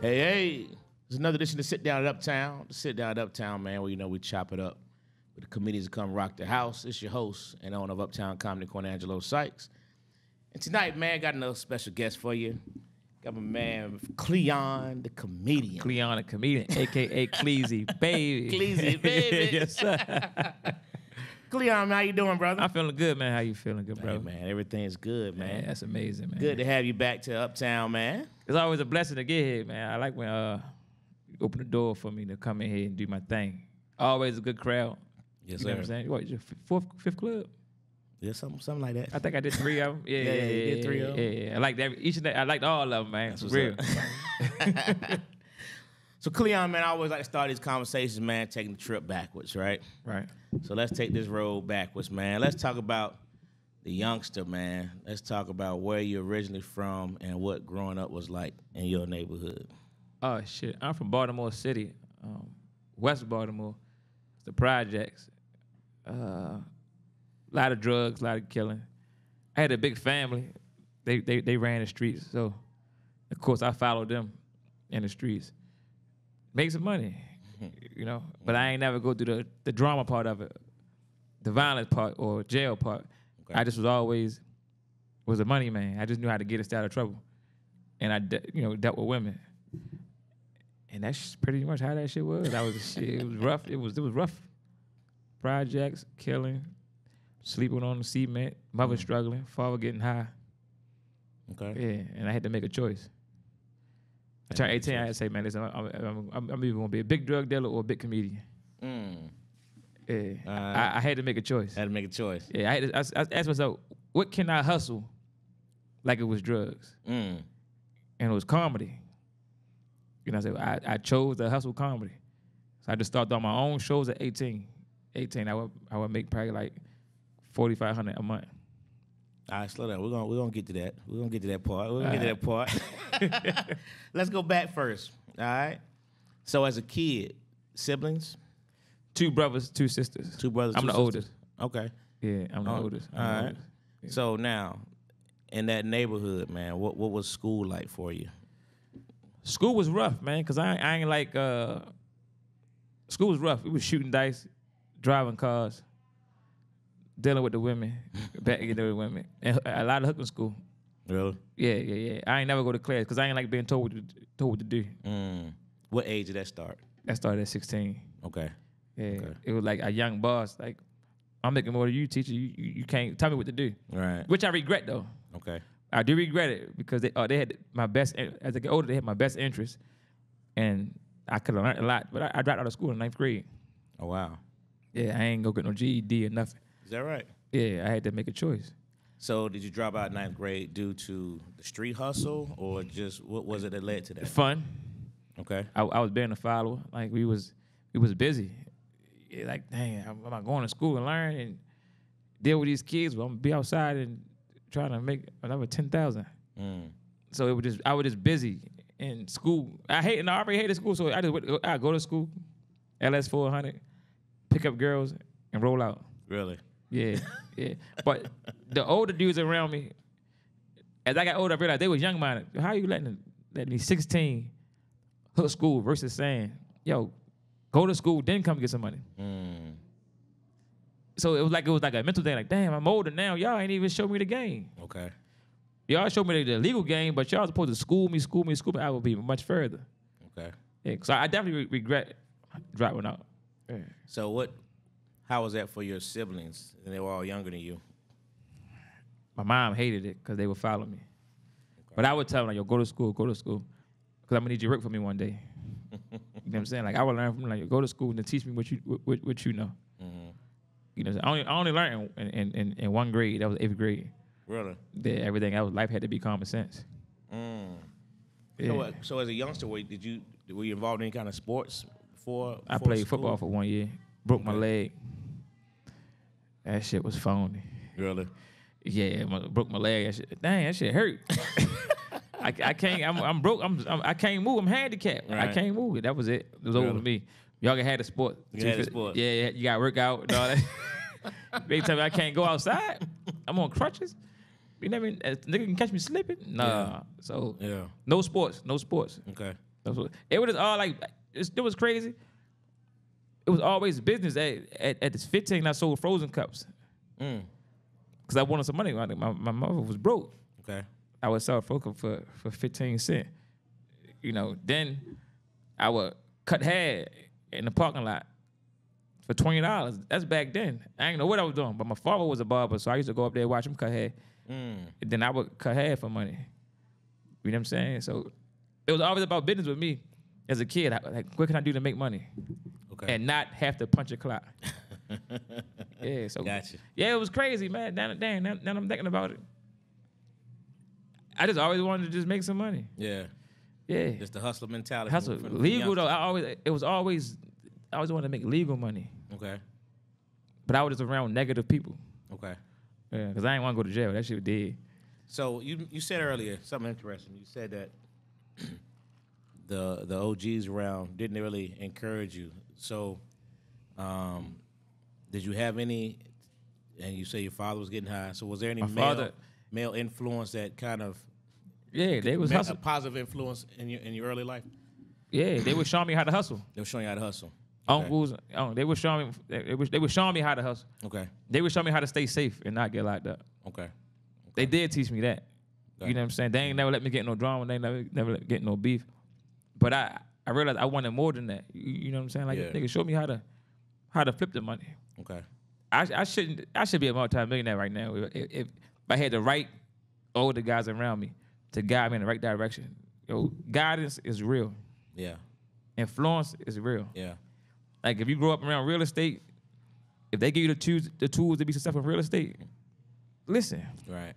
Hey, hey. It's another edition of Sit Down at Uptown. The Sit Down at Uptown, man, where we chop it up with the comedians that come rock the house. It's your host and owner of Uptown Comedy, Cornangelo Sykes. And tonight, man, got another special guest for you. Got my man, Cleon, the comedian. Cleon, the comedian, a.k.a. Cleezy, baby. Cleezy, baby. Yes, sir. Cleon, man, how you doing, brother? I'm feeling good, man. How you feeling, good, bro? Hey, man, everything's good, man. Man, that's amazing, man. Good to have you back to Uptown, man. It's always a blessing to get here, man. I like when you open the door for me to come in here and do my thing. Always a good crowd. Yes, you know sir. what I'm saying? What, your fifth club? Yeah, something like that. I think I did 3 of them. Yeah, you did 3 of them. Yeah. I liked I liked all of them, man. That's For what's real. up. So, Cleon, man, I always like to start these conversations, man, taking the trip backwards, right? Right. So let's take this road backwards, man. Let's talk about the youngster, man. Let's talk about where you're originally from and what growing up was like in your neighborhood. Oh, shit. I'm from Baltimore City, West Baltimore. The projects. A lot of drugs, a lot of killing. I had a big family. They ran the streets, so of course I followed them in the streets. Make some money, you know. But I ain't never go through the drama part of it, the violence part or jail part. Okay. I just was a money man. I just knew how to get us out of trouble, and I dealt with women. And that's pretty much how that shit was. That was shit. It was rough. It was rough. Projects, killing, sleeping on the cement, mother struggling, father getting high. Okay. Yeah, and I had to make a choice. I turned 18. I had to say, man, listen, I'm either gonna be a big drug dealer or a big comedian. Yeah, I had to make a choice. Had to make a choice. Yeah, I asked myself, what can I hustle like it was drugs? And it was comedy. You know, I chose to hustle comedy. So I just started on my own shows at 18. 18, I would make probably like $4,500 a month. All right, slow down. We're gonna get to that. We're gonna get to that part. We're gonna get to that part. Let's go back first. All right. So as a kid, siblings? 2 brothers, 2 sisters. 2 brothers. I'm 2 the oldest. Okay. Yeah, I'm the oldest. All right. Yeah. So now, in that neighborhood, man, what was school like for you? School was rough, man, because I ain't like, school was rough. We was shooting dice, driving cars, dealing with the women, with women, and a lot of hooking school. Really? Yeah. I ain't never go to class because I ain't like being told what to do. What age did that start? That started at 16. Okay. Yeah, Okay. It was like a young boss. Like, I'm making more than you, teacher. You can't tell me what to do. Right. Which I regret though. Okay. I do regret it because they had my best. As I get older, they had my best interest, and I could have learned a lot. But I dropped out of school in 9th grade. Oh wow. Yeah, I ain't gonna get no GED or nothing. Is that right? Yeah, I had to make a choice. So did you drop out 9th grade due to the street hustle, or just what was it that led to that? Fun. Okay. I was being a follower. Like we was busy. Yeah, like, dang, am I going to school and learn and deal with these kids? Well, I'm gonna be outside and trying to make another 10,000. So I was just busy in school. I already hated school, so I go to school, LS 400, pick up girls and roll out. Really? Yeah. But the older dudes around me, as I got older, I realized they was young-minded. How you letting me 16 hook school versus saying, yo, go to school, then come get some money. So it was like a mental thing. Like, damn, I'm older now. Y'all ain't even show me the game. Okay. Y'all showed me the legal game, but y'all supposed to school me. I would be much further. Okay. Yeah, so I definitely regret dropping out. Yeah. So how was that for your siblings? And they were all younger than you. My mom hated it because they would follow me. Okay. But I would tell them, like, yo, go to school. Because I'm going to need you to work for me one day. You know what I'm saying? Like, I would learn from them, like, go to school and teach me what you know. You know, I only learned in 1st grade. That was 8th grade. Really? Everything else, life had to be common sense. Yeah. So as a youngster, were you involved in any kind of sports before? I played football for 1 year. Broke my leg. That shit was phony. Really? Yeah, broke my leg. That shit hurt. I can't. I'm broke. I can't move. I'm handicapped. Right. I can't move. That was it. It was over for me. Y'all can have the sport. You had the sport. Yeah, you got to work out and all that. They tell me I can't go outside. I'm on crutches. You know what I mean? A nigga can catch me slipping. Nah. Yeah. So yeah. No sports. Okay. It was all like, it was crazy. It was always business. At this 15, I sold frozen cups. Because I wanted some money. My mother was broke. Okay. I would sell a frozen cup for 15 cents. You know, then I would cut hair in the parking lot for $20. That's back then. I didn't know what I was doing, but my father was a barber, so I used to go up there and watch him cut hair. And then I would cut hair for money. You know what I'm saying? So it was always about business with me as a kid. Like, what can I do to make money? Okay. And not have to punch a clock. Yeah, so Gotcha. Yeah, it was crazy, man. Now I'm thinking about it. I just always wanted to just make some money. Yeah. Yeah. Just the hustler mentality. Hustle. Legal though. I always wanted to make legal money. Okay. But I was just around negative people. Okay. Yeah, because I didn't want to go to jail. That shit was dead. So you said earlier something interesting. You said that the OGs around didn't really encourage you. So did you have any, and you say your father was getting high, so was there any male influence that kind of they was hustling. a positive influence in your early life? Yeah, they were showing me how to hustle. They were showing you how to hustle. Uncles, they were showing me. They were showing me how to hustle. Okay. They were showing me how to stay safe and not get locked up. Okay. They did teach me that. Okay. You know what I'm saying? They ain't never let me get no drama. They never let me get no beef. But I realized I wanted more than that. You know what I'm saying? Like, nigga, show me how to flip the money. Okay. I should be a multi-millionaire right now if I had the right older guys around me to guide me in the right direction. Yo, guidance is real. Yeah. Influence is real. Yeah. Like, if you grow up around real estate, if they give you the tools to be successful in real estate, listen. Right.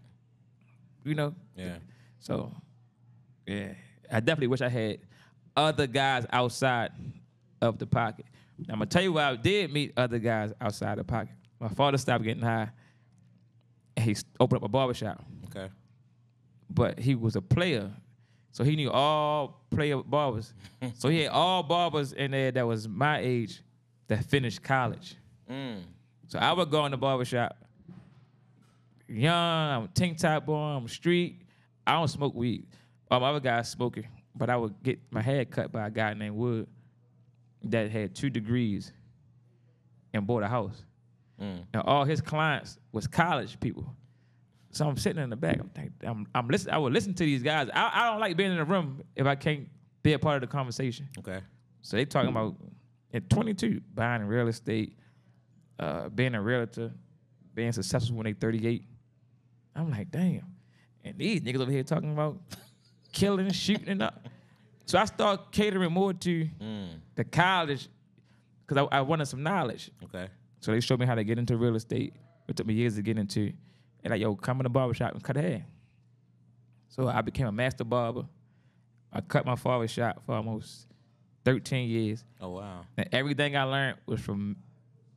You know? Yeah. So, yeah, I definitely wish I had other guys outside of the pocket. Now, I'm going to tell you why I did meet other guys outside the pocket. My father stopped getting high, and he opened up a barbershop. Okay. But he was a player, so he knew all player barbers. So he had all barbers in there that was my age that finished college. So I would go in the barbershop, young, I'm a tank top boy, I'm a street. I don't smoke weed. All my other guys smoking, but I would get my hair cut by a guy named Wood that had 2 degrees and bought a house. And all his clients was college people. So I'm sitting in the back. I'm thinking, I'm listening. I would listen to these guys. I don't like being in a room if I can't be a part of the conversation. Okay. So they talking about at 22 buying real estate, being a realtor, being successful when they 38. I'm like, damn. And these niggas over here talking about killing, shooting, and up. So I started catering more to the college because I wanted some knowledge. Okay. So they showed me how to get into real estate. It took me years to get into. And like, yo, come in the barbershop and cut hair. So I became a master barber. I cut my father's shop for almost 13 years. Oh, wow. And everything I learned was from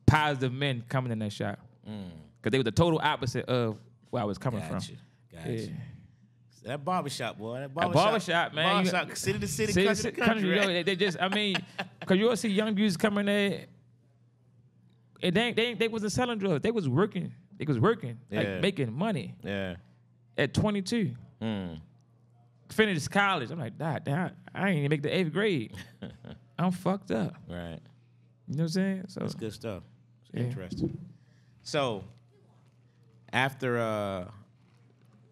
positive men coming in that shop. Because they were the total opposite of where I was coming from. Gotcha. Yeah. That barbershop, boy. That barbershop, man. Barbershop, city to city, country to country. Yo, Right? they just, I mean, because you'll see young dudes coming there, and they wasn't selling drugs. They was working. They was working, like making money. Yeah. At 22. Finished college. I'm like, damn, I ain't even make the 8th grade. I'm fucked up. Right. You know what I'm saying? So That's good stuff. It's Yeah. interesting. So, after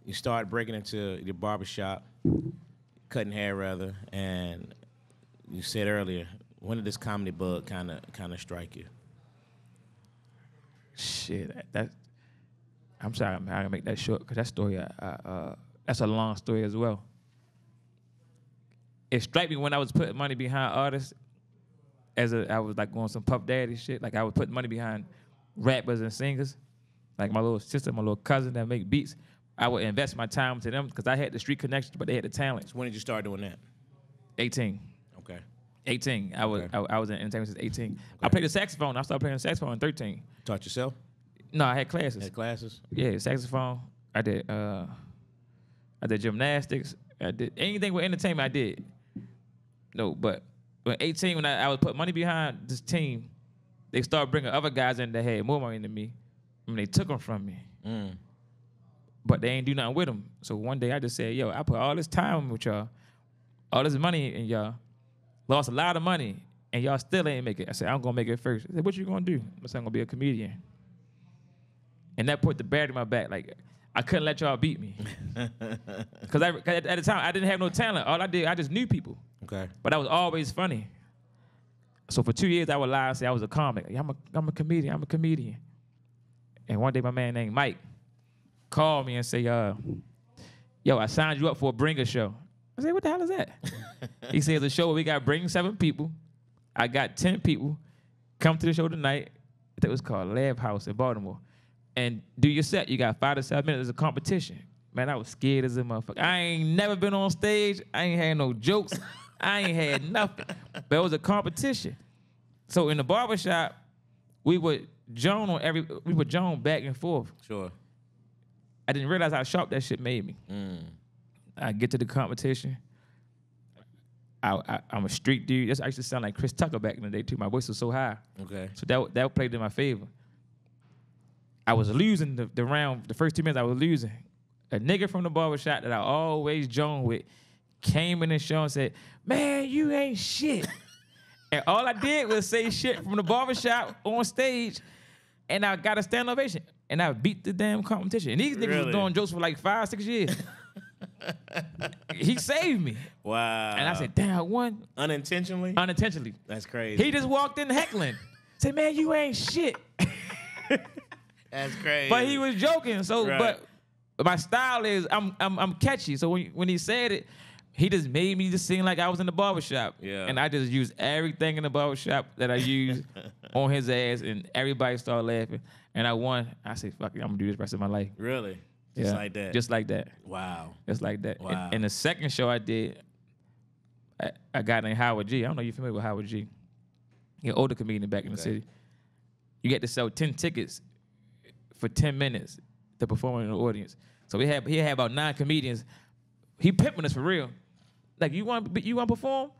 you start breaking into your barbershop, cutting hair rather, and you said earlier, when did this comedy bug kind of strike you? shit, I'm sorry, I gotta make that short because that story, that's a long story as well. It struck me when I was putting money behind artists. I was like going some Puff Daddy shit. Like I was putting money behind rappers and singers. Like my little sister, my little cousin that make beats. I would invest my time to them because I had the street connections, but they had the talent. So when did you start doing that? 18. Okay. 18. I was in entertainment since 18. Okay. I played the saxophone. I started playing the saxophone at 13. Taught yourself? No, I had classes. Had classes? Yeah, saxophone. I did gymnastics. I did anything with entertainment. I did. No, but when 18, when I was putting money behind this team, they started bringing other guys in that had more money than me. I mean, they took them from me. But they ain't do nothing with them. So one day I just said, yo, I put all this time with y'all, all this money in y'all. lost a lot of money, and y'all still ain't make it. I said, I'm going to make it first. I said, what you going to do? I said, I'm going to be a comedian. And that put the battery in my back. Like, I couldn't let y'all beat me. Because at the time, I didn't have no talent. All I did, I just knew people. Okay. But I was always funny. So for 2 years, I would lie and say I was a comic. I'm a comedian. I'm a comedian. And one day, my man named Mike called me and say, yo, I signed you up for a bringer show. I said, what the hell is that? He said, it's a show where we got bring 7 people. I got 10 people. Come to the show tonight. I think it was called Lab House in Baltimore. And do your set. You got 5 to 7 minutes. There's a competition. Man, I was scared as a motherfucker. I ain't never been on stage. I ain't had no jokes. I ain't had nothing. But it was a competition. So in the barbershop, we would Joan back and forth. Sure. I didn't realize how sharp that shit made me. I get to the competition. I'm a street dude. I used to sound like Chris Tucker back in the day too. My voice was so high. Okay. So that played in my favor. I was losing the round. The first 2 minutes I was losing. A nigga from the barbershop that I always joined with came in the show and said, man, you ain't shit. And all I did was say shit from the barbershop on stage, and I got a standing ovation. And I beat the damn competition. And these niggas was doing jokes for like 5, 6 years. He saved me. Wow. And I said, damn, I won. Unintentionally? Unintentionally. That's crazy. He just walked in heckling. Said, man, you ain't shit. That's crazy. But he was joking. So, Right. But my style is I'm catchy. So when he said it, he just made me just seem like I was in the barbershop. Yeah. And I just used everything in the barbershop that I used on his ass, and everybody started laughing. And I won. I said, fuck it, I'm gonna do this the rest of my life. Really? Just like that? Just like that. Wow. Just like that. Wow. And the second show I did, a guy named Howard G. I don't know if you're familiar with Howard G. He's an older comedian back in the city. You get to sell 10 tickets for 10 minutes to perform in the audience. So he had about 9 comedians. He pimping us for real. Like, you want to perform?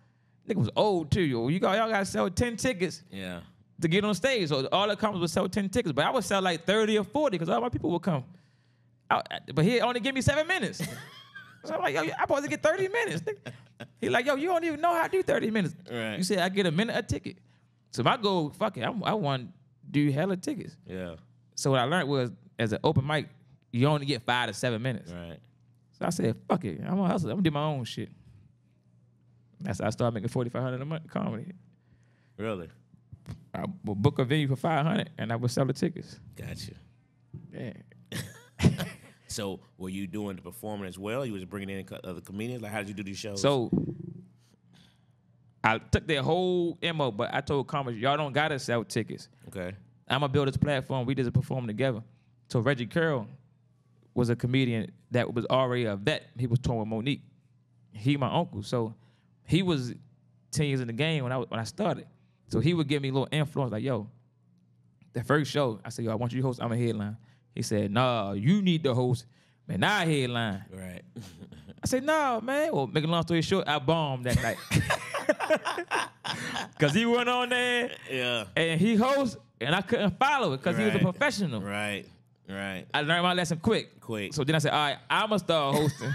Nigga was old too, yo. Y'all got to sell 10 tickets. Yeah. To get on stage. So all that comes was sell 10 tickets. But I would sell like 30 or 40 because all my people would come. But he only give me 7 minutes. So I'm like, yo, I'm supposed to get 30 minutes. He like, yo, you don't even know how to do 30 minutes. Right. You said I get a minute a ticket. So my goal, fuck it, I want to do hella tickets. Yeah. So what I learned was, as an open mic, you only get 5 to 7 minutes. Right. So I said, fuck it, I'm gonna hustle. I'm gonna do my own shit. That's how I started making $4,500 a month comedy. Really? I would book a venue for $500 and I would sell the tickets. Gotcha. Yeah. So were you doing the performing as well? You was bringing in other comedians? Like, how did you do these shows? So I took their whole MO, but I told comics, y'all don't gotta sell tickets. Okay. I'm gonna build this platform. We just perform together. So Reggie Curl was a comedian that was already a vet. He was touring with Monique. He my uncle. So he was 10 years in the game when I started. So he would give me a little influence, like, yo, the first show, I said, yo, I want you to host, I'm a headline. He said, nah, you need to host. Man, I headline. Right. I said, no, man. Well, making a long story short, I bombed that night. Because he went on there, Yeah. and he hosts, and I couldn't follow it because he was a professional. Right. Right. I learned my lesson quick. So then I said, all right, I'm going to start hosting,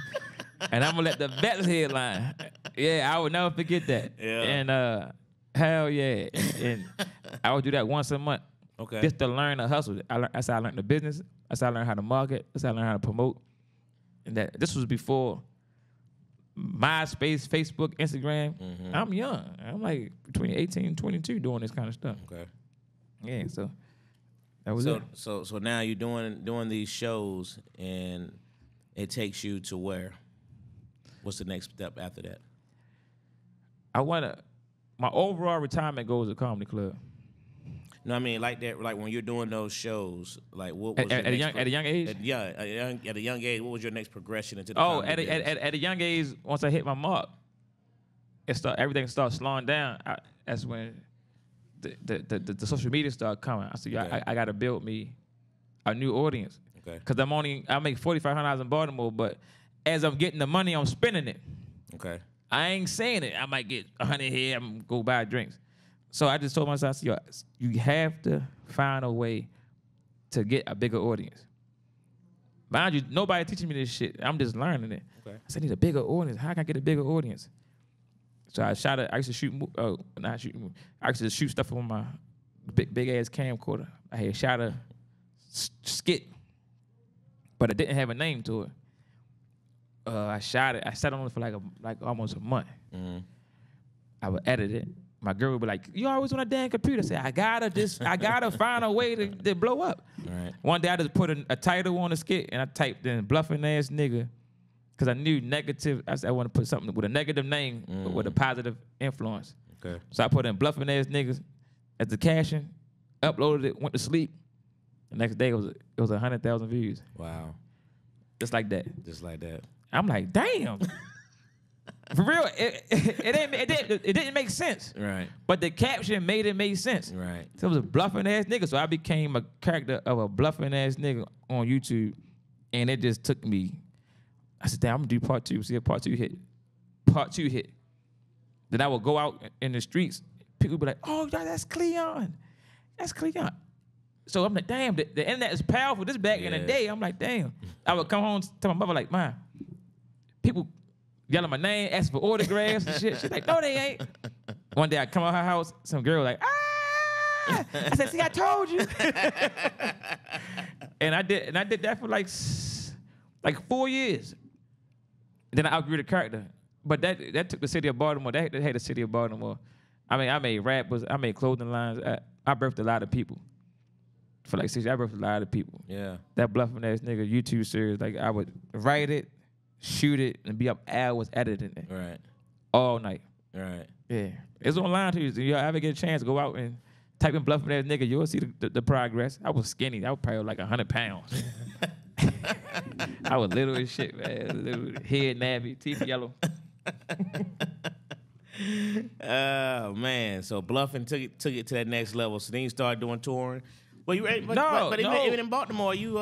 and I'm going to let the vets headline. Yeah, I would never forget that. Yeah. And hell yeah. And I would do that once a month. Okay. Just to learn to hustle. That's how I learned the business. That's how I learned how to market. That's how I learned how to promote. And that this was before MySpace, Facebook, Instagram. Mm-hmm. I'm young. I'm like between 18 and 22 doing this kind of stuff. Okay. Yeah, so that was it. So now you're doing these shows, and it takes you to where? What's the next step after that? My overall retirement goal is a comedy club. No, I mean like that. Like when you're doing those shows, like what was At a young age? At a young age, what was your next progression into the? Oh, comedy business? at a young age, once I hit my mark, everything started slowing down. That's when the social media started coming. I said, Okay. I got to build me a new audience. Okay. Because I make $4,500 in Baltimore, but as I'm getting the money, I'm spending it. Okay. I ain't saying it. I might get 100 here. I'm gonna go buy drinks. So I just told myself, I said, yo, you have to find a way to get a bigger audience. Mind you, nobody teaching me this shit. I'm just learning it. Okay. I said, I need a bigger audience. How can I get a bigger audience? So I used to shoot, not shoot, I used to shoot stuff on my big ass camcorder. I had shot a skit, but it didn't have a name to it. I shot it. I sat on it for like almost a month. Mm-hmm. I would edit it. My girl would be like, "You always on a damn computer." I say, I gotta find a way to blow up. Right. One day I just put a title on the skit and I typed in "bluffing ass nigga," because I knew negative. I said I want to put something with a negative name, but with a positive influence. Okay. So I put in "bluffing ass niggas" as the caption, uploaded it, went to sleep. The next day it was 100,000 views. Wow. Just like that. Just like that. I'm like, damn. For real, it didn't make sense. Right. But the caption made it make sense. Right. So it was a bluffing ass nigga. So I became a character of a bluffing ass nigga on YouTube. And it just took me. I said, damn, I'm gonna do part 2. See if part 2 hit. Part 2 hit. Then I would go out in the streets. People would be like, oh, that's Cleon. That's Cleon. So I'm like, damn, the internet is powerful. This back in the day. I'm like, damn. I would come home to my mother like, man, people yelling my name, asking for autographs and shit. She's like, no, they ain't. One day I come out her house, some girl like, ah! I said, see, I told you. and I did that for like 4 years. Then I outgrew the character. But that took the city of Baltimore. That had the city of Baltimore. I mean, I made rappers, I made clothing lines. I birthed a lot of people. For like 6 years, I birthed a lot of people. Yeah. That bluffing ass nigga YouTube series, like I would write it, shoot it, and be up hours editing it. Right. All night. Right. Yeah. It's online too. If you ever get a chance, go out and type in bluffing ass nigga, you'll see the progress. I was skinny. I was probably like 100 pounds. I was little as shit, man. Little, head nabby, teeth yellow. Oh man. So bluffing took it to that next level. So then you started doing touring. Well, but No. even in Baltimore, you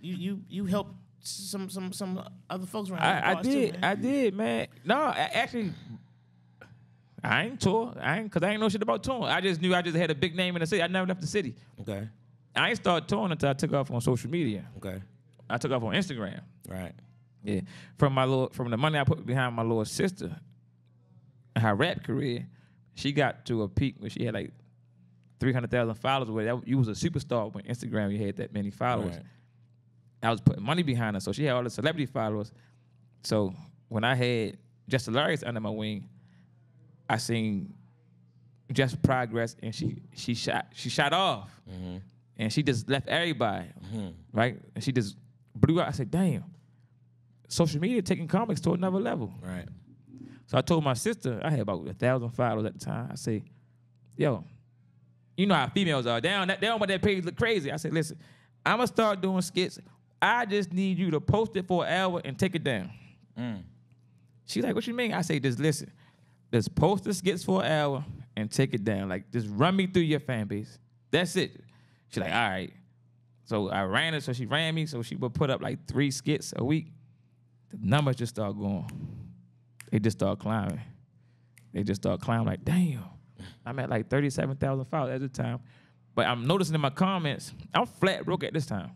you helped some other folks around. I did, man. No, actually, I ain't tour. Cause I ain't know shit about touring. I just knew I just had a big name in the city. I never left the city. Okay. I ain't started touring until I took off on social media. Okay. I took off on Instagram. Right. Yeah. From the money I put behind my little sister, her rap career, she got to a peak where she had like 300,000 followers. Where you was a superstar when Instagram you had that many followers. Right. I was putting money behind her, so she had all the celebrity followers. So when I had Just Hilarious under my wing, I seen Just progress, and she shot off, and she just left everybody, right? And she just blew out. I said, damn, social media taking comics to another level. Right. So I told my sister, I had about 1,000 followers at the time. I say, yo, you know how females are. They don't want that page look crazy. I said, listen, I'm gonna start doing skits. I just need you to post it for an hour and take it down. She's like, what you mean? I say, just listen. Just post the skits for an hour and take it down. Like, just run me through your fan base. That's it. She's like, all right. So I ran it, so she ran me, so she would put up like 3 skits a week. The numbers just start going. They just start climbing. Like, damn. I'm at like 37,000 followers at the time. But I'm noticing in my comments, I'm flat broke at this time.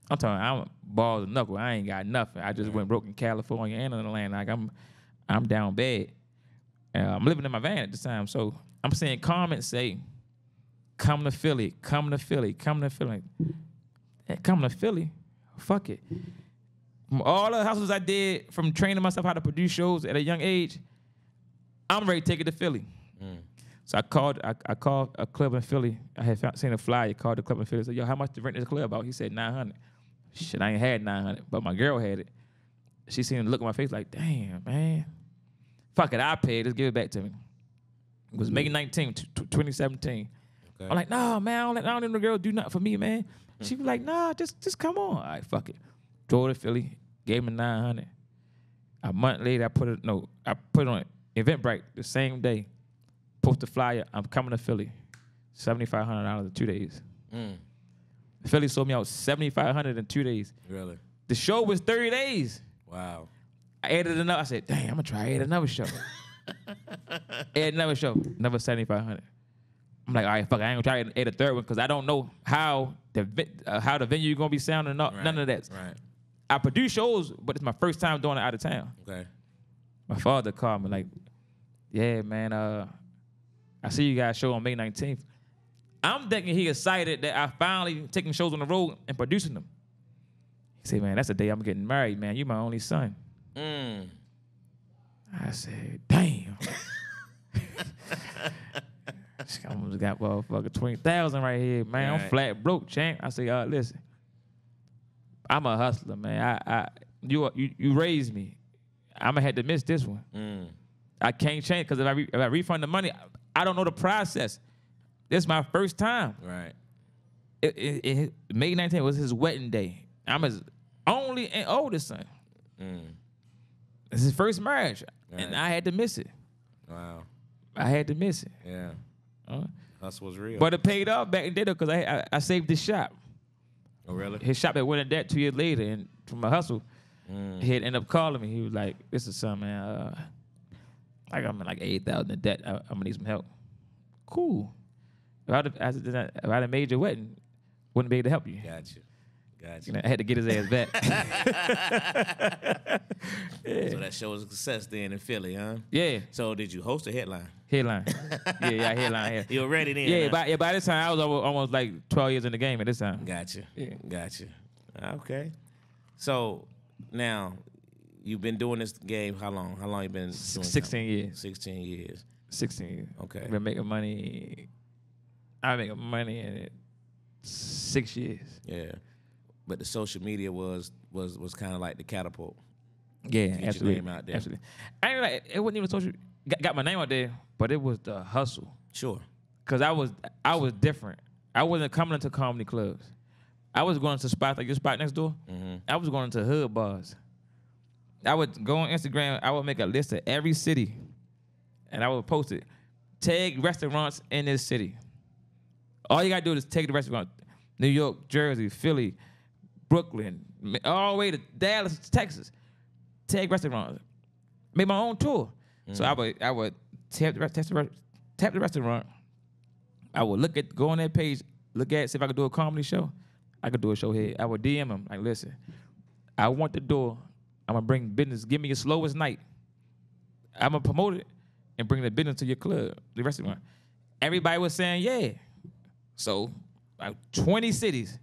I'm talking, I'm balls and knuckle. I ain't got nothing. I just went broke in California and in Atlanta. Like I'm down bad. I'm living in my van at this time. So I'm seeing comments say, come to Philly, come to Philly, come to Philly. Hey, come to Philly? Fuck it. From all the hustles I did, from training myself how to produce shows at a young age, I'm ready to take it to Philly. So I called a club in Philly. I had seen a flyer, called the club in Philly. Said, yo, how much to rent this club out? He said 900. Shit, I ain't had 900, but my girl had it. She seen the look on my face like, damn, man. Fuck it, I paid. Just give it back to me. It was May 19th, 2017. Okay. I'm like, nah, man, I don't let the girl do nothing for me, man. She was like, nah, just come on. All right, fuck it. Drove to Philly, gave me 900. A month later, I put it on Eventbrite the same day. Post a flyer, I'm coming to Philly. $7,500 in 2 days. Philly sold me out $7,500 in 2 days. Really? The show was 30 days. Wow. I added another. I said, damn, I'm gonna try add another show. Add another show, another $7,500. I'm like, all right, fuck, I ain't gonna try to add a third one because I don't know how the venue gonna be sounding. None of that. Right. I produce shows, but it's my first time doing it out of town. Okay. My father called me like, yeah, man, I see you guys show on May 19th. I'm thinking he excited that I finally taking shows on the road and producing them. He said, man, that's the day I'm getting married, man. You my only son. I said, damn. I almost got motherfucker 20,000 right here, man. Right. I'm flat broke, champ. I said, listen, I'm a hustler, man. You raised me. I'm gonna have to miss this one. I can't change because if I refund the money, I don't know the process. This is my first time. Right. May 19th was his wedding day. I'm his only and oldest son. It's his first marriage, and I had to miss it. Wow. I had to miss it. Yeah. Hustle was real. But it paid off back in the day because I saved his shop. Oh, really? His shop had went in debt 2 years later, and from my hustle, he had ended up calling me. He was like, "This is something, man. I got like 8,000 in debt. I'm gonna need some help." Cool. If I'd have made your wedding, wouldn't be able to help you. Gotcha. You know, I had to get his ass back. Yeah. So that show was a success then in Philly, huh? Yeah. So did you host a headline? Headline. Yeah, headline. Yeah. You were ready then? Yeah, huh? by this time, I was almost like 12 years in the game at this time. Gotcha. Yeah. Gotcha. Okay. So now you've been doing this game how long? How long you been doing 16 years. 16 years. 16 years. Okay. I've been making money. I've been making money in it 6 years. Yeah. But the social media was kind of like the catapult. Yeah, Get your absolutely. name out there. Absolutely. I ain't like it wasn't even social. Got my name out there, but it was the hustle. Sure. Cause I was different. I wasn't coming into comedy clubs. I was going to spots like your spot next door. I was going to hood bars. I would go on Instagram. I would make a list of every city, and I would post it. Tag restaurants in this city. All you gotta do is take the restaurant. New York, Jersey, Philly, Brooklyn, all the way to Dallas, Texas. Tag restaurants. Made my own tour. So I would tap the restaurant. I would go on that page, look at, see if I could do a comedy show. I could do a show here. I would DM him, like, listen, I want the door. I'm gonna bring business. Give me your slowest night. I'm gonna promote it and bring the business to your club, the restaurant. Everybody was saying, yeah. So, like 20 cities.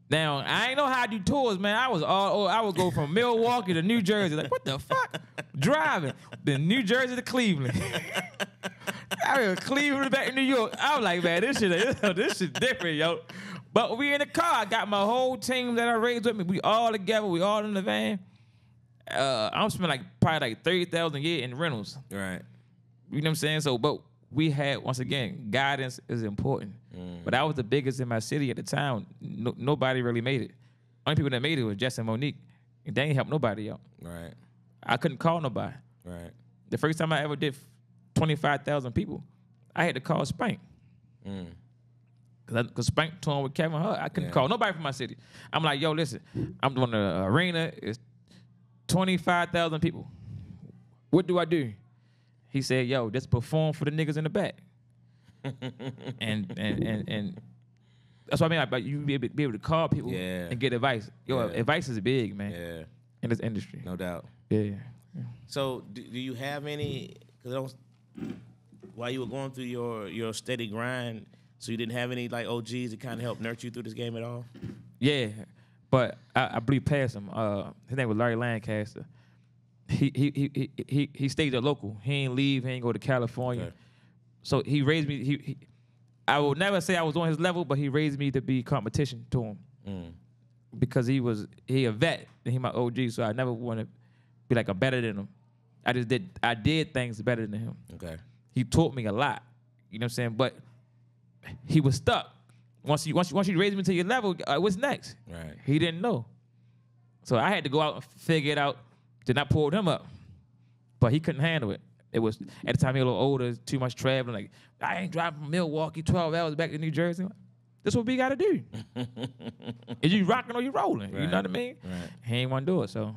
Now, I ain't know how to do tours, man. I would go from Milwaukee to New Jersey. Like, what the fuck? Driving. Then New Jersey to Cleveland. I was Cleveland back in New York. I was like, man, this shit different, yo. But we in the car. I got my whole team that I raised with me. We all together. We all in the van. I'm spending probably $30,000 a year in rentals. Right. You know what I'm saying? So, but we had, once again, guidance is important. But I was the biggest in my city at the time. Nobody really made it. Only people that made it was Jess and Monique. And they ain't help nobody out. Right. I couldn't call nobody. Right. The first time I ever did 25,000 people, I had to call Spank. Because Spank touring with Kevin Hart. I couldn't call nobody from my city. I'm like, yo, listen, I'm doing the arena. It's 25,000 people. What do I do? He said, yo, just perform for the niggas in the back. and that's what I mean. Like, you be able to call people and get advice. Yo, advice is big, man. Yeah. In this industry. No doubt. Yeah. So do you have any, because while you were going through your steady grind, so you didn't have any OGs that kind of helped nurture you through this game at all? Yeah, but I blew past him. His name was Larry Lancaster. He stayed at local. He ain't leave. He ain't go to California. Okay. So he raised me. I will never say I was on his level, but he raised me to be competition to him. Because he a vet and he my OG. So I never want to be like a better than him. I did things better than him. Okay. He taught me a lot. You know what I'm saying? But he was stuck. Once you raised me to your level, what's next? Right. He didn't know. So I had to go out and figure it out. Then I pulled him up. But he couldn't handle it. It was, at the time he was a little older, too much traveling. Like, I ain't driving from Milwaukee 12 hours back to New Jersey. This is what we got to do. Is you rocking or you rolling? Right. You know what I mean? Right. He ain't want to do it, so.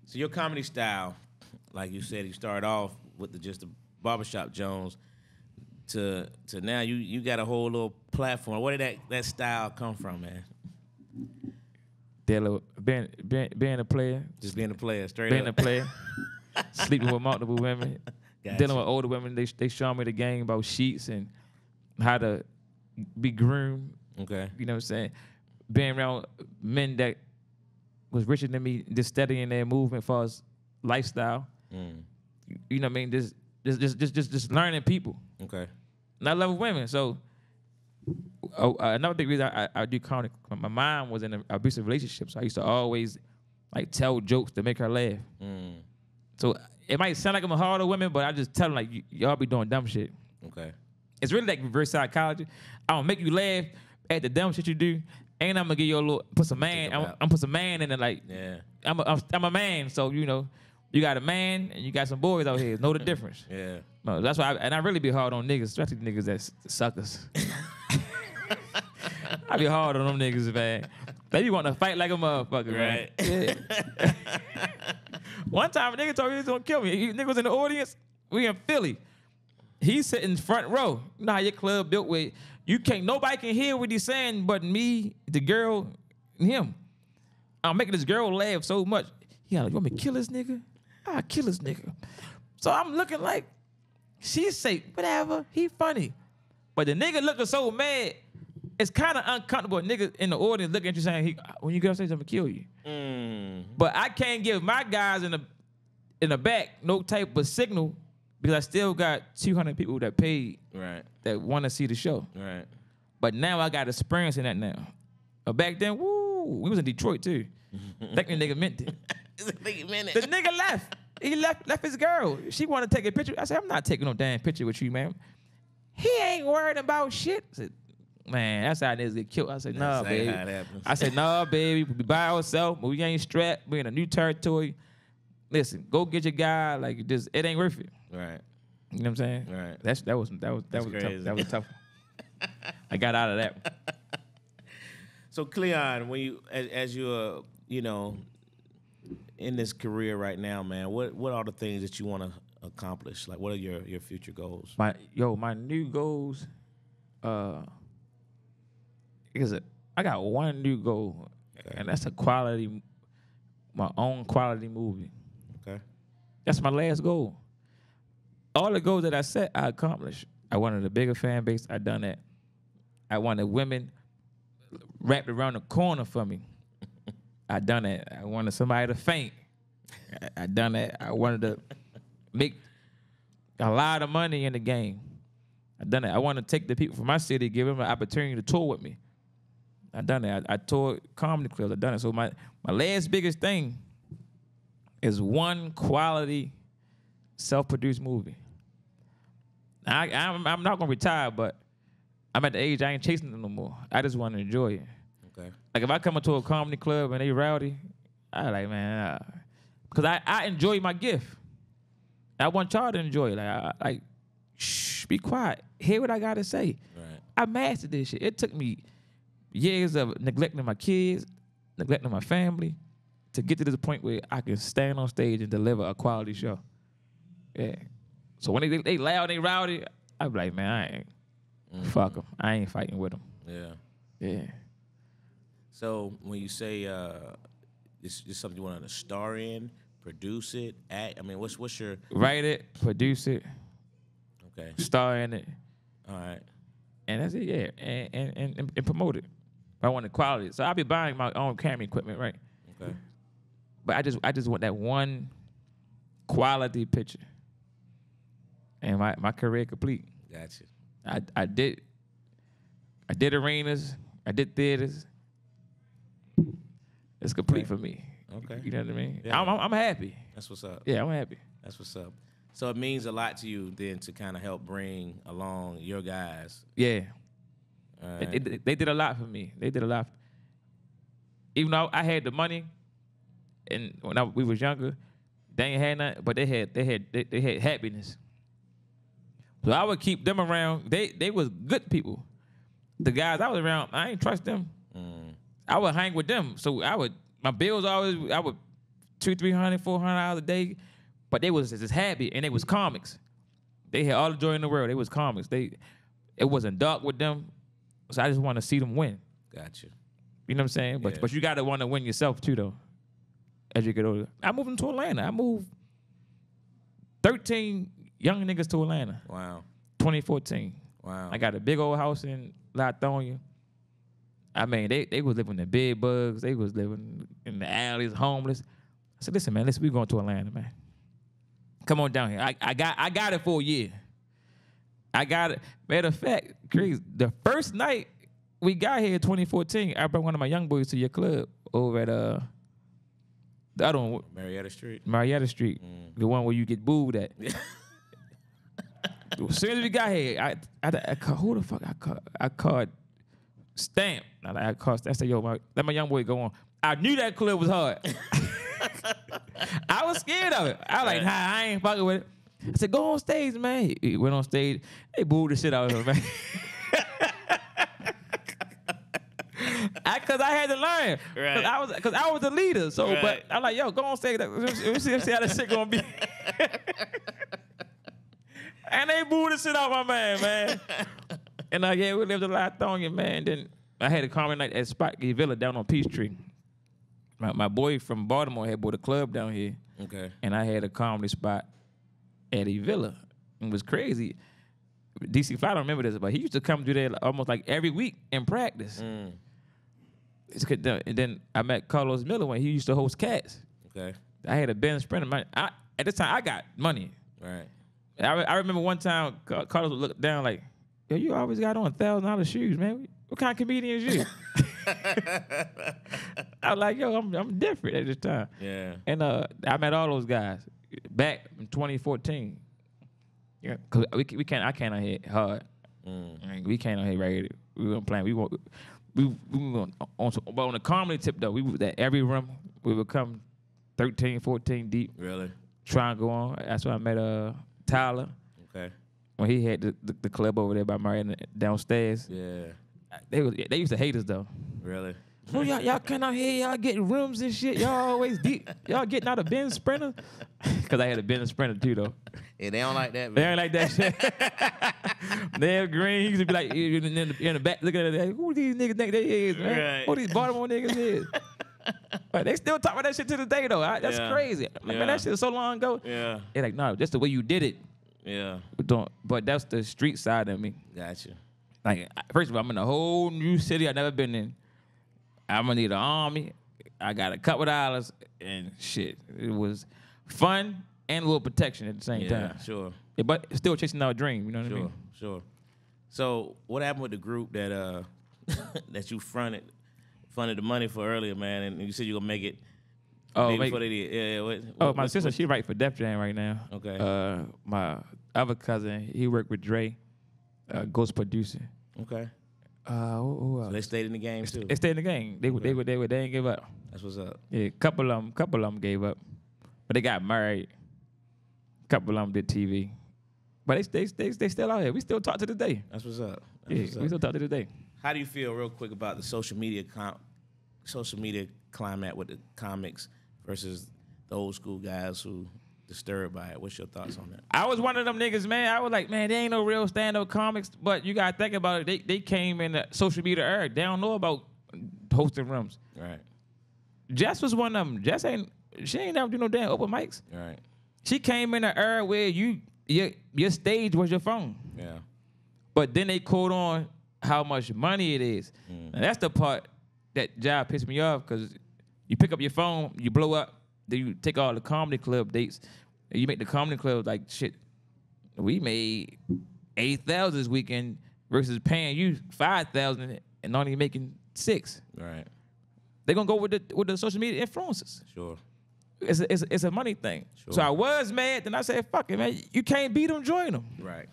So your comedy style, like you said, you started off with just the Barbershop Jones to now you got a whole little platform. Where did that style come from, man? Being a player. Just being a player, straight being up. Being a player. sleeping with multiple women, Gotcha. dealing with older women. They show me the game about sheets and how to be groomed. Okay. You know what I'm saying? Being around men that was richer than me, just studying their movement for us lifestyle. You know what I mean? Just learning people. Okay. And I love women. So another big reason I do comedy, my mom was in an abusive relationship, so I used to always like tell jokes to make her laugh. So it might sound like I'm a harder woman, but I just tell them like y'all be doing dumb shit. Okay. It's really like reverse psychology. I'm gonna make you laugh at the dumb shit you do, and I'm gonna give you a little put some man. I'm put some man in it. Like I'm a man, so you know you got a man and you got some boys out here. Know the difference. Yeah. No, that's why. I really be hard on niggas, especially niggas that's suckers. I be hard on them niggas, man. They be wanting to fight like a motherfucker, Right. man. Yeah. One time a nigga told me he was gonna kill me. Nigga was in the audience. We in Philly. He's sitting front row. You know how your club built with nobody can hear what he's saying but me, the girl, and him. I'm making this girl laugh so much. He like, you want me to kill this nigga? I'll kill this nigga. So I'm looking like, she say, whatever, he funny. But the nigga looking so mad, it's kind of uncomfortable. A nigga in the audience looking at you saying, when you get on stage, I'm gonna kill you. But I can't give my guys in the back no type of signal because I still got 200 people that paid that want to see the show. Right. But now I got experience in that now. But back then, we was in Detroit too. That nigga meant it. The nigga left. He left his girl. She wanted to take a picture. I said, I'm not taking no damn picture with you, man. He ain't worried about shit. I said, man, that's how niggas get killed. I said, nah, baby. I said, nah, baby. We by ourselves, but we ain't strapped. We in a new territory. Listen, go get your guy. Like this, it ain't worth it. Right. You know what I'm saying? Right. That was tough. I got out of that. So Cleon, when you as you're in this career right now, man, what are the things that you want to accomplish? Like, what are your future goals? My new goals. Because I got one new goal, and that's my own quality movie. Okay. That's my last goal. All the goals that I set, I accomplished. I wanted a bigger fan base. I done that. I wanted women wrapped around the corner for me. I done that. I wanted somebody to faint. I done that. I wanted to make a lot of money in the game. I done it. I want to take the people from my city, give them an opportunity to tour with me. I done it. I toured comedy clubs. I done it. So my last biggest thing is one quality self-produced movie. I'm not gonna retire, but I'm at the age I ain't chasing them no more. I just want to enjoy it. Okay. Like if I come into a comedy club and they rowdy, I like, man, because I enjoy my gift. I want y'all to enjoy it. Like, shh, be quiet. Hear what I gotta say. Right. I mastered this shit. It took me years of neglecting my kids, neglecting my family, to get to this point where I can stand on stage and deliver a quality show. Yeah. So when they loud, they rowdy, I be like, man, I ain't. Fuck them. I ain't fighting with them. Yeah. Yeah. So when you say this is something you want to star in, produce it, act, I mean, what's your... Write it, produce it, Okay. star in it, All right. and that's it, yeah. And promote it. I want the quality. So I'll be buying my own camera equipment, right? Okay. But I just want that one quality picture. And my career complete. Gotcha. I did arenas, I did theaters. It's complete for me. Okay. You know what I mean? Yeah. I'm happy. That's what's up. Yeah, I'm happy. That's what's up. So it means a lot to you then to kind of help bring along your guys. Yeah. All right. They did a lot for me. They did a lot. Even though I had the money, and when we was younger, they ain't had nothing, but they had happiness. So I would keep them around. They was good people. The guys I was around, I ain't trust them. I would hang with them. So my bills I would $200, $300, $400 a day, but they was just happy, and they was comics. They had all the joy in the world. They was comics. It wasn't dark with them, so I just want to see them win. Gotcha. You know what I'm saying? Yeah. But you got to want to win yourself too, though. As you get older, I moved into Atlanta. I moved 13 young niggas to Atlanta. Wow. 2014. Wow. I got a big old house in Lithonia. I mean, they was living in bed bugs. They was living in the alleys, homeless. I said, listen, man, we going to Atlanta, man. Come on down here. I got it for a year. I got it. Matter of fact, crazy. The first night we got here in 2014, I brought one of my young boys to your club over at the other one, Marietta Street. Marietta Street, the one where you get booed at. As soon as we got here, I called, who the fuck I called Stamp. I called Stamp. I said, yo, let my young boy go on. I knew that club was hard. I was scared of it. I was like, nah, I ain't fucking with it. I said, go on stage, man. He went on stage. They booed the shit out of him, man. Because I had to learn. Right. Because I was the leader. So, right. But I'm like, yo, go on stage. Let's see how that shit gonna be. And they booed the shit out my man. And yeah, we lived in Lithonia, man. Then I had a comedy night at Spotgate Villa down on Peachtree. My boy from Baltimore had bought a club down here. Okay. And I had a comedy spot at a villa. It was crazy. DC Fly, I don't remember this, but he used to come do that almost like every week in practice. And then I met Carlos Miller when he used to host Cats. Okay. I had a Benz Sprinter. At this time, I got money. Right. I remember one time Carlos would look down like, yo, you always got on $1,000 shoes, man. What kind of comedian is you? I was like, yo, I'm different at this time. Yeah. And I met all those guys back in 2014. Yeah, cause I can't out here hard. I mean, we can't out here right. We weren't playing. We were on the comedy tip though. We was at every room. We would come 13, 14 deep. Really? Trying to go on. That's when I met Tyler. Okay. When he had the club over there by Marietta downstairs. Yeah. They used to hate us though. Really? Oh, y'all come out here, y'all getting rooms and shit. Y'all always deep. Y'all getting out of Benz Sprinter. Because I had a Benz Sprinter too though. Yeah, they don't like that, man. They don't like that shit. They're green. He used to be like in the back looking at it like, who these niggas think they is, man? Right. Who these Baltimore niggas is? But they still talk about that shit to this day though. That's crazy. Like, man, that shit was so long ago. Yeah. They're like, no, that's the way you did it. Yeah. But that's the street side of me. Gotcha. Like, first of all, I'm in a whole new city I've never been in. I'm gonna need an army. I got a couple dollars and shit. It was fun and a little protection at the same time. Sure. Yeah, but still chasing our dream. You know what I mean? Sure. So what happened with the group that that you fronted the money for earlier, man? And you said you gonna make it. Oh, before they did. Yeah. my sister, she write for Def Jam right now. Okay. My other cousin, he worked with Dre, ghost producer. Okay. Who else? So they stayed in the game too. They stayed in the game. They didn't give up. That's what's up. Yeah, couple of them gave up, but they got married. Couple of them did TV, but they still out here. We still talk to this day. That's what's up. We still talk to this day. How do you feel, real quick, about the social media climate with the comics versus the old school guys who disturbed by it? What's your thoughts on that? I was one of them niggas, man. I was like, man, there ain't no real stand-up comics, but you gotta think about it. They came in the social media era. They don't know about hosting rooms. Right. Jess was one of them. She ain't never do no damn open mics. Right. She came in the era where your stage was your phone. Yeah. But then they caught on how much money it is. And that's the part that job pissed me off, because you pick up your phone, you blow up, then you take all the comedy club dates, and you make the comedy club like, shit, we made $8,000 this weekend versus paying you $5,000 and only making $6,000. Right. They're gonna go with the social media influencers. Sure. It's a money thing. Sure. So I was mad, then I said, fuck it, man. You can't beat them, join them. Right.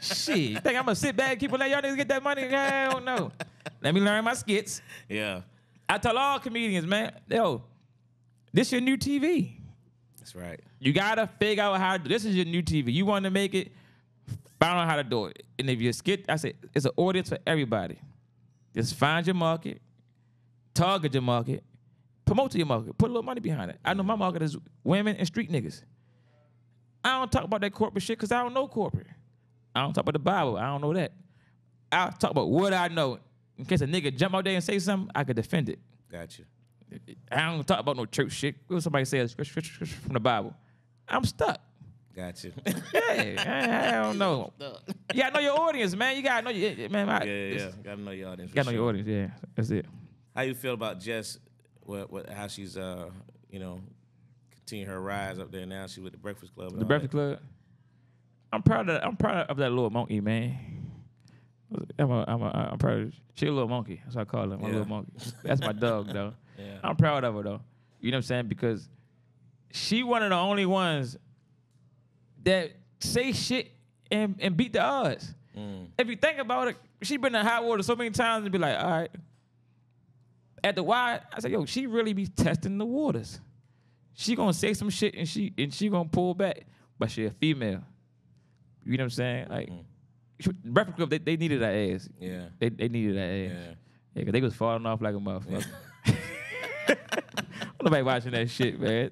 Shit, you think I'm gonna sit back and keep letting y'all niggas get that money? Hell no. Let me learn my skits. Yeah. I tell all comedians, man, yo, this your new TV. That's right. You gotta figure out how to do this. Is your new TV. You want to make it, find out how to do it. And if your skit, I say, it's an audience for everybody. Just find your market, target your market, promote to your market, put a little money behind it. I know my market is women and street niggas. I don't talk about that corporate shit because I don't know corporate. I don't talk about the Bible. I don't know that. I talk about what I know. In case a nigga jump out there and say something, I could defend it. Gotcha. I don't talk about no church shit. What somebody says from the Bible? I'm stuck. Gotcha. Yeah, I don't know. You gotta know your audience, man. You gotta know your man. Yeah. Gotta know your audience. You gotta know your audience. Yeah, that's it. How you feel about Jess? How she's continue her rise up there now? She with the Breakfast Club. The Breakfast Club. I'm proud of that little monkey, man. I'm proud of. She a little monkey. That's what I call her. My little monkey. That's my dog, though. Yeah. I'm proud of her, though. You know what I'm saying? Because she one of the only ones that say shit and beat the odds. If you think about it, she been in hot water so many times and be like, all right. At the Y, I said, yo, she really be testing the waters. She gonna say some shit and she gonna pull back, but she a female. You know what I'm saying? Like, Breakfast Club, they needed that ass. Yeah. They needed that ass. Yeah, because they was falling off like a motherfucker. Nobody watching that shit, man.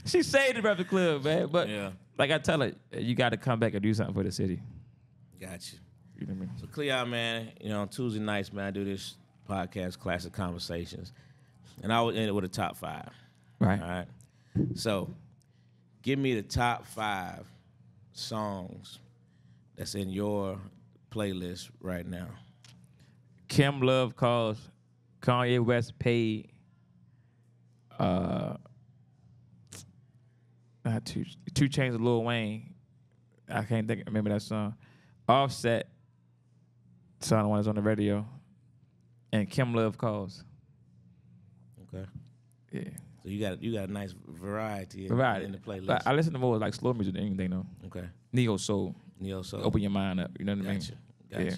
She saved the Breakfast Club, man. But like I tell her, you got to come back and do something for the city. Gotcha. You know what I mean? So Cleon, man, on Tuesday nights, man, I do this podcast, Classic Conversations, and I would end it with a top 5. Right. All right. So, give me the top 5 songs that's in your playlist right now. Kim Love Calls, Kanye West Paid. Two Chainz of Lil Wayne. I can't remember that song. Offset, song one is on the radio. And Kim Love Calls. Okay. Yeah. So you got a nice variety in the playlist. But I listen to more like slow music than anything though. Okay. Neo soul. Open your mind up. You know what I mean? Gotcha. Yeah.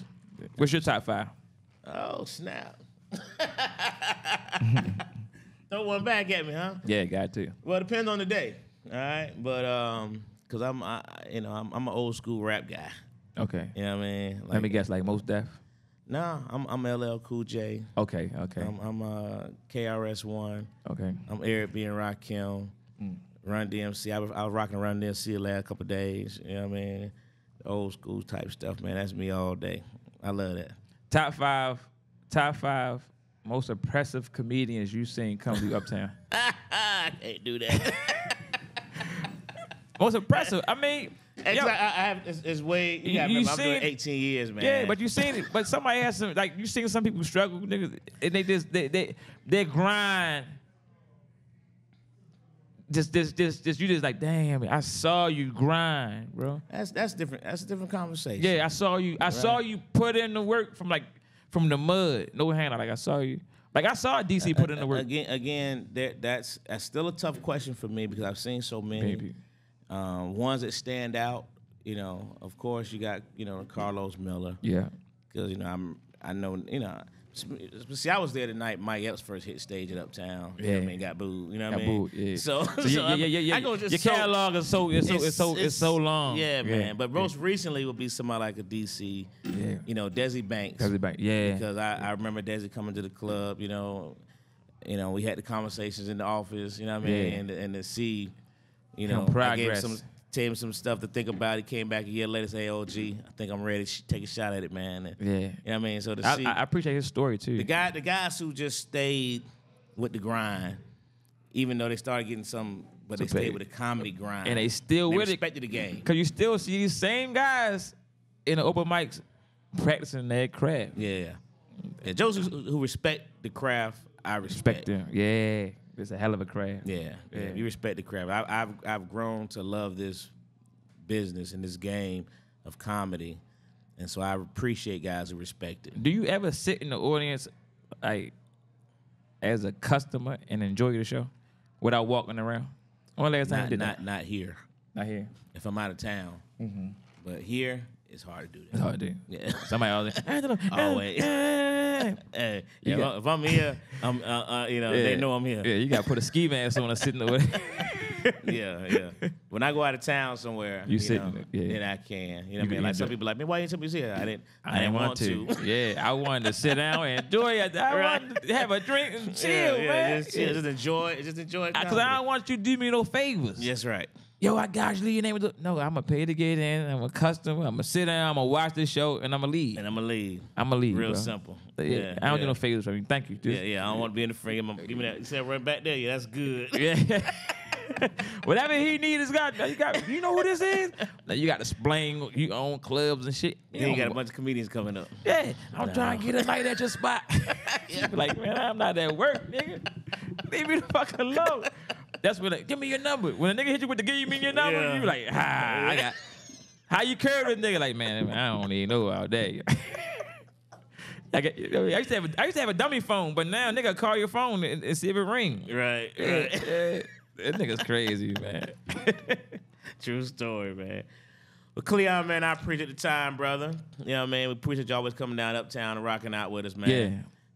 What's your top 5? Oh, snap. Throw one back at me, huh? Yeah, got to. Well, it depends on the day. All right. But because I'm an old school rap guy. Okay. You know what I mean? Like, let me guess, like Mos Def? No, I'm LL Cool J. Okay. I'm KRS-One. Okay. I'm Eric B. and Rakim. Run DMC. I was rocking Run DMC the last couple of days. You know what I mean? The old school type stuff, man. That's me all day. I love that. Top five most oppressive comedians you seen come to Uptown. I can't do that. Most oppressive. I mean, I have it's way. You gotta remember, I'm doing 18 years, man. Yeah, but you seen it. But somebody asked some, like you seen some people struggle, niggas, and they grind. Just you just like, damn, I saw you grind, bro. That's different. That's a different conversation. Yeah, I saw you. I saw you put in the work from the mud. No hand. Like I saw you. Like I saw DC put in the work. Again, that's still a tough question for me because I've seen so many. Ones that stand out. You know, of course, you got Carlos Miller. Yeah. Because I know. See, I was there the night Mike Epps first hit stage at Uptown. You know what I mean? Got booed. You know what I mean? Booed, yeah. So yeah. I go just your catalog is so long. Yeah, man. But most recently would be somebody like a DC. Yeah. Desi Banks. Desi Banks. Yeah. Because I remember Desi coming to the club. We had the conversations in the office. You know what I mean? Yeah. And to see, progress. I gave him some stuff to think about. He came back a year later, say, "OG, I think I'm ready to take a shot at it, man." And, yeah, you know what I mean. So I appreciate his story too. The guys who just stayed with the grind, even though they started getting some, but they stayed with the comedy grind, and they still with it. Respected the game because you still see these same guys in the open mics practicing their craft. Yeah. Those who respect the craft, I respect them. Yeah. It's a hell of a craft. Yeah. You respect the craft. I've grown to love this business and this game of comedy, and so I appreciate guys who respect it. Do you ever sit in the audience, like, as a customer and enjoy the show without walking around? When last time you did that? Not here. Not here. If I'm out of town, but here it's hard to do that. It's hard to do. Yeah. Somebody always. Always. Hey, if I'm here, they know I'm here. Yeah, you gotta put a ski mask on and sit in the way. Yeah. When I go out of town somewhere, then I can. You know what I mean? Like some people like, man, why you tell me here? I didn't want to. Yeah, I wanted to sit down and enjoy it. I wanted to have a drink and chill, man. Just enjoy it. Just enjoy it. Because I don't want you to do me no favors. That's right. Yo, I got you. Leave your name. No, I'm gonna pay to get in. I'm a customer. I'm gonna sit down. I'm gonna watch this show, and I'm gonna leave. Real bro. simple. Yeah, I don't do no favors for me. Thank you. Yeah. I don't want to be in the frame. Give me that. You said run back there. Yeah, that's good. Yeah. Whatever he needs, you know who this is? Now you got to explain you own clubs and shit. Then you got a bunch of comedians coming up. Yeah, I'm trying to get a night at your spot. You be like, man, I'm not at work, nigga. Leave me the fuck alone. That's when give me your number. When a nigga hit you with the give me your number, you be like, I got. How you curve this nigga? Like, man, I don't even know all day. I used to have a dummy phone, but now nigga call your phone and see if it ring. Right. That nigga's crazy, man. True story, man. Well, Cleon, man, I appreciate the time, brother. You know what I mean? We appreciate you always coming down uptown and rocking out with us, man. Yeah.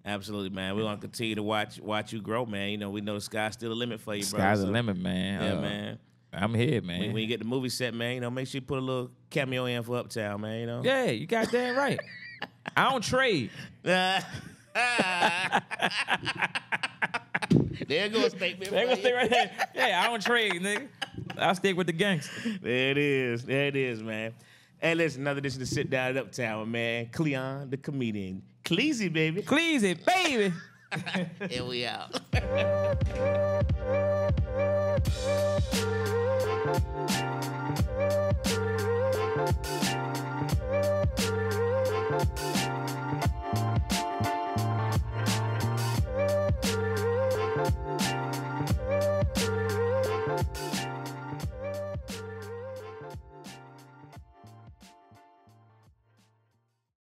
Absolutely, man. We're gonna continue to watch you grow, man. You know, we know the sky's still the limit for you, bro. Sky's the limit, man. Yeah, man. I'm here, man. When you get the movie set, man, you know, make sure you put a little cameo in for Uptown, man, you know? Yeah, you goddamn right. I don't trade. There goes a statement. They gonna stay right there. Yeah, I don't trade, nigga. I'll stick with the gangster. There it is, man. Hey, listen, another edition to Sit Down at Uptown, man. Cleon, the comedian. Cleezy, baby. Cleezy, baby. Here we out.